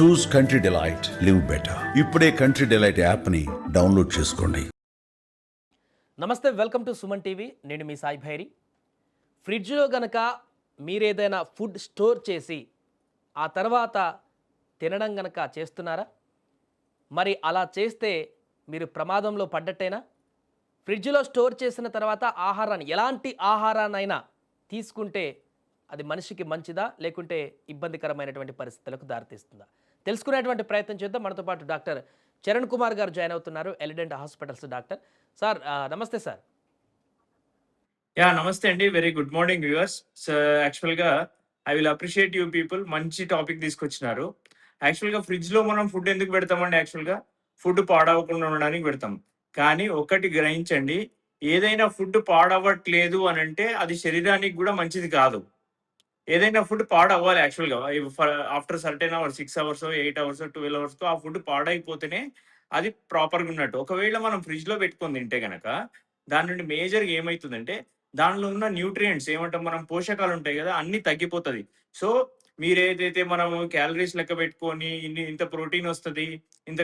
చూస్ country delight, live better. ఇప్పుడే country delight యాప్ని download చేసుకోండి. నమస్తే, వెల్కమ్ టు సుమన్ టీవీ. నేను మీ సాయి భైరి. ఫ్రిడ్జ్లో గనక మీరేదైనా ఫుడ్ స్టోర్ చేసి ఆ తర్వాత తినడం గనక చేస్తున్నారా? మరి అలా చేస్తే మీరు ప్రమాదంలో పడ్డట్టేనా? ఫ్రిడ్జ్లో స్టోర్ చేసిన తర్వాత ఆహారాన్ని, ఎలాంటి ఆహారాన్నైనా తీసుకుంటే అది మనిషికి మంచిదా, లేకుంటే ఇబ్బందికరమైనటువంటి పరిస్థితులకు దారితీస్తుందా? తెలుసుకునేటువంటి ప్రయత్నం చేద్దాం. మనతో పాటు డాక్టర్ చరణ్ కుమార్ గారు జాయిన్ అవుతున్నారు, ఎలిడెంట్ హాస్పిటల్స్ డాక్టర్. సార్ నమస్తే సార్. నమస్తే అండి. Very good morning viewers. So, యాక్చువల్‌గా I will appreciate you people. మంచి టాపిక్ తీసుకొచ్చినారు. యాక్చువల్‌గా ఫ్రిడ్జ్‌లో మనం ఫుడ్ ఎందుకు పెడతామండి యాక్చువల్‌గా? ఫుడ్ పాడవకుండా ఉండడానికి పెడతాం. కానీ ఒకటి గ్రహించండి. ఏదైనా ఫుడ్ పాడవ్వట్లేదు అనంటే అది శరీరానికి గూడా మంచిది కాదు. ఏదైనా ఫుడ్ పాడవ్వాలి యాక్చువల్‌గా. ఆఫ్టర్ సర్టెన్ అవర్స్ 6 అవర్సో, 8 అవర్సో, 12 అవర్స్‌కో ఆ ఫుడ్ పాడైపోతేనే అది ప్రాపర్‌గా ఉన్నట్టు. ఒకవేళ మనం ఫ్రిడ్జ్‌లో పెట్టుకొని తింటే గనక దాని నుండి మేజర్‌గా ఏమైతుందంటే దానిలో ఉన్న న్యూట్రియంట్స్ ఏమంటాం మనం, పోషకాలుంటాయి గదా! అన్నీ తగ్గిపోతది. సో, మీరేదైతే మనము క్యాలరీస్ లెక్క పెట్టుకొని ఇంత ప్రోటీనొస్తది, ఇంత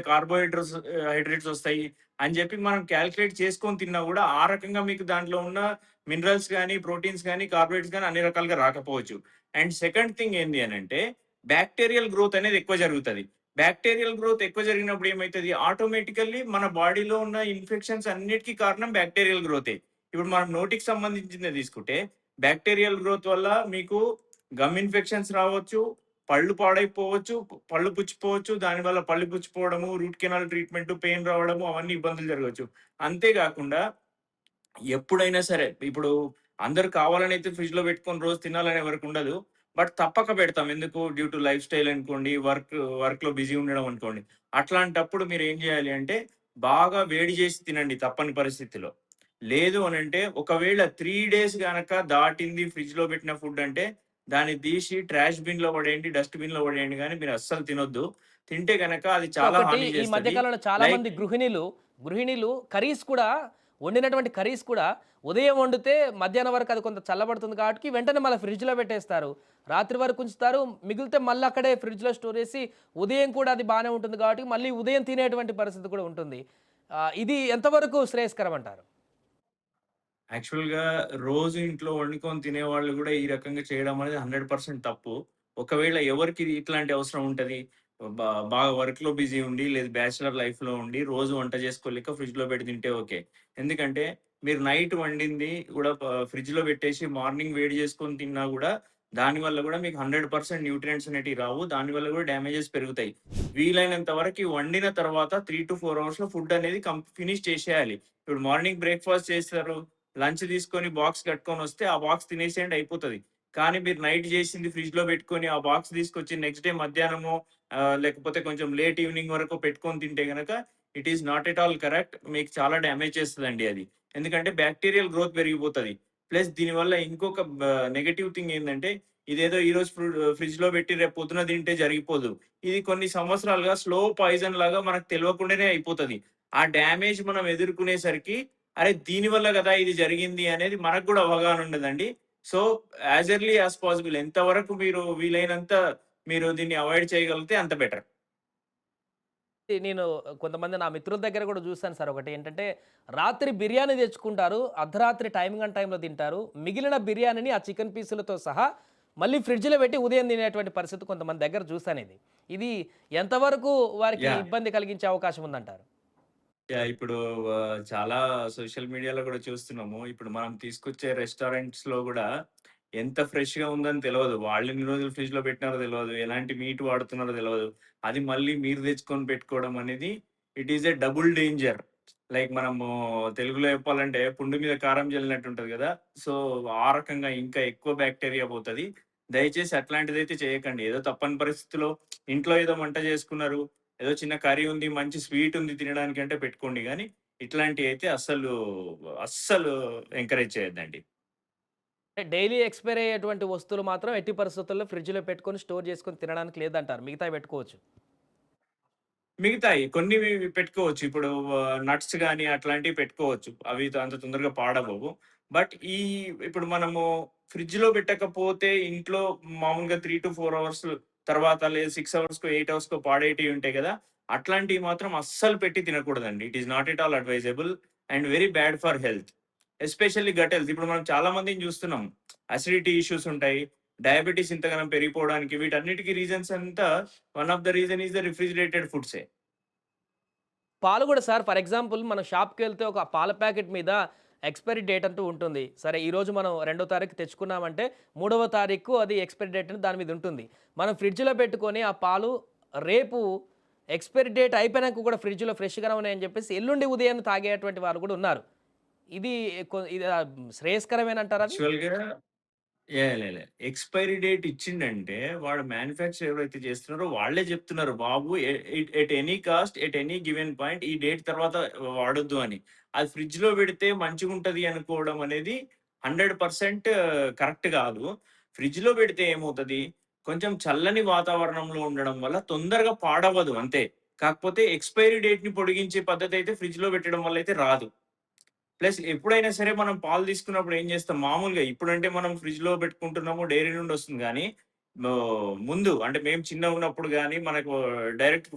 హైడ్రేట్స్ ఒస్తాయి అని జెప్పి మనం కాలిక్యులేట్ చేసుకొని తిన్నా గూడా ఆ రకంగా మీకు దాంట్లో ఉన్న మినరల్స్ గాని, ప్రోటీన్స్ గాని, కార్బోహైడ్రేట్స్ గాని అన్ని రకాలుగా రాకపోవచ్చు. అండ్ సెకండ్ థింగ్ ఏంది అనంటే బాక్టీరియల్ గ్రోత్ అనేది ఎక్కువ జరుగుతది. బాక్టీరియల్ గ్రోత్ ఎక్కువ జరిగినప్పుడు ఏమైతది, ఆటోమేటికల్లీ మన బాడీలో ఉన్న ఇన్ఫెక్షన్స్ అన్నిటికి కారణం బాక్టీరియల్ గ్రోతే. ఇప్పుడు మనం నోటికి సంబంధించిందే తీసుకుంటే, బాక్టీరియల్ గ్రోత్ వల్ల మీకు గమ్ ఇన్ఫెక్షన్స్ రావచ్చు, పళ్ళు పాడైపోవచ్చు, పళ్ళు పుచ్చిపోవచ్చు. దానివల్ల పళ్ళు పుచ్చిపోవడము, రూట్ కెనాల్ ట్రీట్‌మెంట్, పెయిన్ రావడము అవన్నీ ఇబ్బందులు జరగొచ్చు. అంతే గాకుండా ఎప్పుడైనా సరే, ఇప్పుడు అందరూ కావాలనైతే ఫ్రిడ్జ్‌లో పెట్టుకొని రోజు తినాలని ఎవరికుండదు. బట్ తప్పక పెడతాం. ఎందుకు? డ్యూ టు లైఫ్ స్టైల్ అనుకోండి, వర్క్‌లో బిజీ ఉండడం అనుకోండి. అట్లాంటప్పుడు మీరేం జేయాలి అంటే, బాగా వేడి జేసి తినండి తప్పని పరిస్థితిలో. లేదు అనంటే, ఒకవేళ 3 డేస్ గనక దాటింది ఫ్రిడ్జ్‌లో పెట్టిన ఫుడ్ అంటే, దాన్ని తీసి ట్రాష్ బిన్‌లో పడేయండి, డస్ట్ బిన్‌లో పడేయండి గానీ మీరస్సలు తినొద్దు. తింటే గనక అది చాలా ఒకటి, హాని ఈ మధ్య జేస్తది. కాలంలో చాలా లైక్ మంది గృహిణులు కర్రీస్ కూడా, వండినటువంటి కర్రీస్ కూడా ఉదయం వండితే మధ్యాహ్నం వరకు అది కొంత చల్లబడుతుంది కాబట్టి వెంటనే మళ్ళీ ఫ్రిడ్జ్‌లో పెట్టేస్తారు. రాత్రి వరకు ఉంచుతారు. మిగిలితే మళ్ళీ అక్కడే ఫ్రిడ్జ్‌లో స్టోర్ చేసి ఉదయం కూడా అది బానే ఉంటుంది కాబట్టి మళ్ళీ ఉదయం తినేటువంటి పరిస్థితి కూడా ఉంటుంది. ఇది ఎంతవరకు శ్రేయస్కరం అంటారు? యాక్చువల్‌గా రోజు ఇంట్లో వండుకొని తినేవాళ్ళు గూడా ఈ రకంగా చేయడం అనేది 100% తప్పు. ఒకవేళ ఎవరికి ఇట్లాంటి అవసరం ఉంటది? బాగా వర్క్‌లో బిజీ ఉండి, లేదు బ్యాచిలర్ లైఫ్‌లో ఉండి, రోజు వంట చేసుకోలేక ఫ్రిడ్జ్‌లో పెట్టి తింటే ఓకే. ఎందుకంటే మీరు నైట్ వండింది గూడా ఫ్రిడ్జ్‌లో పెట్టేసి మార్నింగ్ వేడి చేసుకొని తిన్నా గూడా, దానివల్ల గూడా మీకు 100% న్యూట్రియంట్స్ అనేటివి రావు. దానివల్ల గూడా డ్యామేజెస్ పెరుగుతాయి. వీలైనంత వరకి వండిన తర్వాత 3-4 అవర్స్‌లో ఫుడ్ అనేది ఫినిష్ చేసేయాలి. ఇప్పుడు మార్నింగ్ బ్రేక్‌ఫాస్ట్ చేస్తారు. లంచ్ తీసుకొని బాక్స్ కట్టుకొనొస్తే, ఆ బాక్స్ తినేసేయండి అయిపోతది. కానీ మీరు నైట్ జేసింది ఫ్రిడ్జ్‌లో పెట్టుకొని, ఆ బాక్స్ తీసుకొచ్చి నెక్స్ట్ డే మధ్యాహ్నమో లేకపోతే కొంచెం లేట్ ఈవెనింగ్ వరకు పెట్టుకొని తింటే గనక it is not at all correct. మీకు చాలా డ్యామేజ్ చేస్తదండి అది. ఎందుకంటే బాక్టీరియల్ గ్రోత్ పెరిగిపోతది. ప్లస్ దీనివల్ల ఇంకొక నెగెటివ్ థింగ్ ఏందంటే, ఇదేదో ఈరోజు ఫ్రిడ్జ్‌లో పెట్టి రేపు పొద్దున తింటే జరిగిపోదు. ఇది కొన్ని సంవత్సరాలుగా స్లో పాయిజన్ లాగా మనకు తెలవకుండానే అయిపోతది. ఆ డ్యామేజ్ మనం ఎదుర్కొనేసరికి అరే! దీనివల్ల గదా ఇది జరిగింది అనేది మనకు గూడా అవగాహన ఉండదండి. So, as early as possible ఎంతవరకు మీరు వీలైనంత మీరు దీన్ని అవాయిడ్ చేయగలిగితే అంత బెటర్. నేను కొంతమంది నా మిత్రుల దగ్గర కూడా చూసాను సార్. ఒకటి ఏంటంటే, రాత్రి బిర్యానీ తెచ్చుకుంటారు. అర్ధరాత్రి టైంలో తింటారు. మిగిలిన బిర్యానీని ఆ చికెన్ పీసులతో సహా మళ్ళీ ఫ్రిడ్జ్‌లో పెట్టి ఉదయం తినేటువంటి పరిస్థితి కొంతమంది దగ్గర చూసానిది. ఇది ఎంతవరకు వారికి యాహ్! ఇబ్బంది కలిగించే అవకాశం ఉందంటారు? ఇప్పుడు చాలా సోషల్ మీడియాలో గూడా చూస్తున్నాము. ఇప్పుడు మనం తీసుకొచ్చే రెస్టారెంట్స్‌లో గూడా ఎంత ఫ్రెష్‌గా ఉందని తెలవదు. వాళ్ళెన్ని రోజులు ఫ్రిడ్జ్‌లో పెట్టినారో తెలవదు. ఎలాంటి మీట్ వాడుతున్నారో తెలవదు. అది మళ్ళీ మీరు తెచ్చుకొని పెట్టుకోవడం అనేది it is a double danger. Like మనము తెలుగులో చెప్పాలంటే పుండు మీద కారం జల్లినట్టు ఉంటది గదా! సో, ఆ రకంగా ఇంకా ఎక్కువ బాక్టీరియా పోతది. దయచేసి అట్లాంటిదైతే చేయకండి. ఏదో తప్పని పరిస్థితిలో ఇంట్లో ఏదో వంట చేసుకున్నారు. ఏదో చిన్న కర్రీ ఉంది, మంచి స్వీట్ ఉంది తినడానికి అంటే పెట్టుకోండి గానీ, ఇట్లాంటియయితే అస్సలు ఎంకరేజ్ చేయొద్దండి. అంటే డైలీ ఎక్స్‌పైర్ అయ్యేటువంటి వస్తువులు మాత్రం ఎట్టి పరిస్థితుల్లో ఫ్రిడ్జ్‌లో పెట్టుకొని స్టోర్ చేసుకొని తినడానికి లేదంటారు. మిగతావి పెట్టుకోవచ్చు. మిగతాయి కొన్ని పెట్టుకోవచ్చు. ఇప్పుడు నట్స్ గాని అట్లాంటివి పెట్టుకోవచ్చు. అవి అంత తొందరగా పాడవ్వవు. బట్ ఇప్పుడు మనము ఫ్రిడ్జ్‌లో పెట్టకపోతే ఇంట్లో మామూలుగా 3-4 అవర్స్ తర్వాత లేదు 6 అవర్స్‌కో, 8 అవర్స్‌కో పాడేటివి ఉంటాయి కదా! అట్లాంటివి మాత్రం అస్సలు పెట్టి తినకూడదండి. It is not at all advisable and very bad for health. Especially gut health. ఇప్పుడు మనం చాలా మందిని చూస్తున్నాం. అసిడిటీ ఇష్యూస్ ఉంటాయి. డయాబెటిస్ ఇంతగనం పెరిగిపోవడానికి వీటన్నిటికి రీజన్స్ అంతా one of the reason is the refrigerated ఫుడ్సే. పాలు కూడా సార్ ఫర్ ఎగ్జాంపుల్ మనం షాప్‌కెళ్తే ఒక పాల ప్యాకెట్ మీద ఎక్స్‌పైరీ డేట్ అంటూ ఉంటుంది. సరే ఈరోజు మనం 2వ తారీఖు తెచ్చుకున్నామంటే 3వ తారీఖు అది ఎక్స్‌పైరీ డేట్ అని దాని మీద ఉంటుంది. మనం ఫ్రిడ్జ్‌లో పెట్టుకొని ఆ పాలు రేపు ఎక్స్‌పైరీ డేట్ అయిపోయినాక కూడా ఫ్రిడ్జ్‌లో ఫ్రెష్‌గానే ఉన్నాయని చెప్పేసి ఎల్లుండి ఉదయాన్నే తాగేటువంటి వారు కూడా ఉన్నారు. ఇది ఇది శ్రేయస్కరమేనంటారా అది? యాక్చువల్‌గా లే. ఎక్స్‌పైరీ డేట్ ఇచ్చిండంటే వాడు మ్యానుఫ్యాక్చర్ ఎవరైతే చేస్తున్నారో వాళ్ళే చెప్తున్నారు. బాబు at any cost, at any given point ఈ డేట్ తర్వాత వాడొద్దు అని. అది ఫ్రిడ్జ్‌లో పెడితే మంచిగుంటది అనుకోవడం అనేది 100% కరెక్ట్ కాదు. ఫ్రిడ్జ్‌లో పెడితే ఏమవుతది? కొంచెం చల్లని వాతావరణంలో ఉండడం వల్ల తొందరగా పాడవ్వదు అంతే. కాకపోతే ఎక్స్‌పైరీ డేట్‌ని పొడిగించే పద్ధతయితే ఫ్రిడ్జ్‌లో పెట్టడం వల్ల అయితే రాదు. ప్లస్ ఎప్పుడైనా సరే మనం పాలు తీసుకున్నప్పుడు ఏం చేస్తాం మామూలుగా ఇప్పుడంటే మనం ఫ్రిడ్జ్‌లో పెట్టుకుంటున్నాము. డైరీ నుండి వస్తుంది గానీ, ముందు అంటే మేము చిన్నగున్నప్పుడు గానీ, మనకు డైరెక్ట్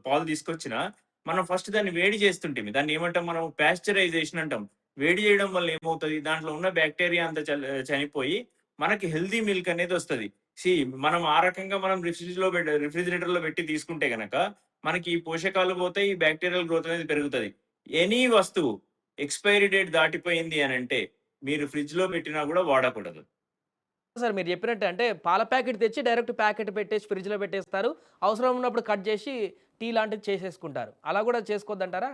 పాలు తీసుకొచ్చినా, మనం ఫస్ట్ దాన్ని వేడి చేస్తుంటిమి. దాన్ని ఏమంటాం మనం పాస్చరైజేషన్ అంటాం. వేడి చేయడం వల్ల ఏమవుతది? దాంట్లో ఉన్న బాక్టీరియా అంతా చనిపోయి, మనకి హెల్తీ మిల్క్ అనేదొస్తది. సీ మనం ఆ రకంగా మనం రిఫ్రిజిరేటర్‌లో పెట్టి తీసుకుంటే గనక, మనకి ఈ పోషకాలు పోతాయి. ఈ బాక్టీరియల్ గ్రోత్ అనేది పెరుగుతది. ఎనీ వస్తువు ఎక్స్‌పైరీ డేట్ దాటిపోయింది అనంటే, మీరు ఫ్రిడ్జ్‌లో పెట్టినా గూడా వాడకూడదు. సార్ మీరు చెప్పినట్టే అంటే పాల ప్యాకెట్ తెచ్చి డైరెక్ట్ ప్యాకెట్ పెట్టేసి ఫ్రిడ్జ్‌లో పెట్టేస్తారు. అవసరం ఉన్నప్పుడు కట్ చేసి టీ లాంటిది చేసేసుకుంటారు. అలా కూడా చేసుకోవద్దంటారా?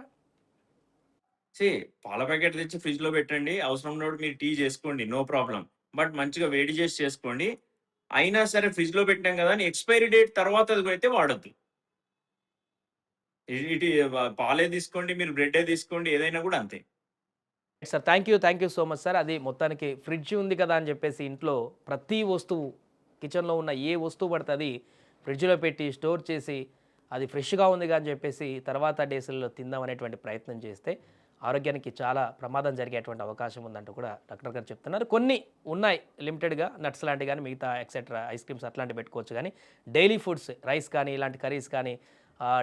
సీ పాల ప్యాకెట్ తెచ్చి ఫ్రిడ్జ్‌లో పెట్టండి. అవసరం ఉన్నప్పుడు మీరు టీ చేసుకోండి. No problem. బట్ మంచిగా వేడి చేసి చేసుకోండి. అయినా సరే ఫ్రిడ్జ్‌లో పెట్టాం గదా! అని ఎక్స్‌పైరీ డేట్ తర్వాతది అయితే వాడొద్దు. ఇటు పాలే తీసుకోండి, మీరు బ్రెడ్డే తీసుకోండి. ఏదైనా గూడా అంతే. Sir thank you so much sir. అది మొత్తానికి ఫ్రిడ్జ్ ఉంది కదా అని చెప్పేసి ఇంట్లో ప్రతి వస్తువు కిచెన్‌లో ఉన్న ఏ వస్తువు పడితే అది ఫ్రిడ్జ్‌లో పెట్టి స్టోర్ చేసి అది ఫ్రెష్‌గా ఉందిగా అని చెప్పేసి తర్వాత డేస్‌ల్లో తిందాం అనేటువంటి ప్రయత్నం చేస్తే ఆరోగ్యానికి చాలా ప్రమాదం జరిగేటువంటి అవకాశం ఉందంటూ కూడా డాక్టర్ గారు చెప్తున్నారు. కొన్ని ఉన్నాయి లిమిటెడ్‌గా నట్స్ లాంటివి గానీ మిగతా ఎక్సెట్రా ఐస్ క్రీమ్స్ అట్లాంటివి పెట్టుకోవచ్చు గానీ డైలీ ఫుడ్స్ రైస్ కానీ ఇలాంటి కర్రీస్ కానీ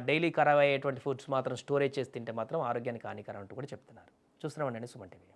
డైలీ ఖరాబ్ అయ్యేటువంటి ఫుడ్స్ మాత్రం స్టోరేజ్ చేసి తింటే మాత్రం ఆరోగ్యానికి హానికరం అంటూ కూడా చెప్తున్నారు. చూస్తూనే ఉండండి సుమన్ టీవీ.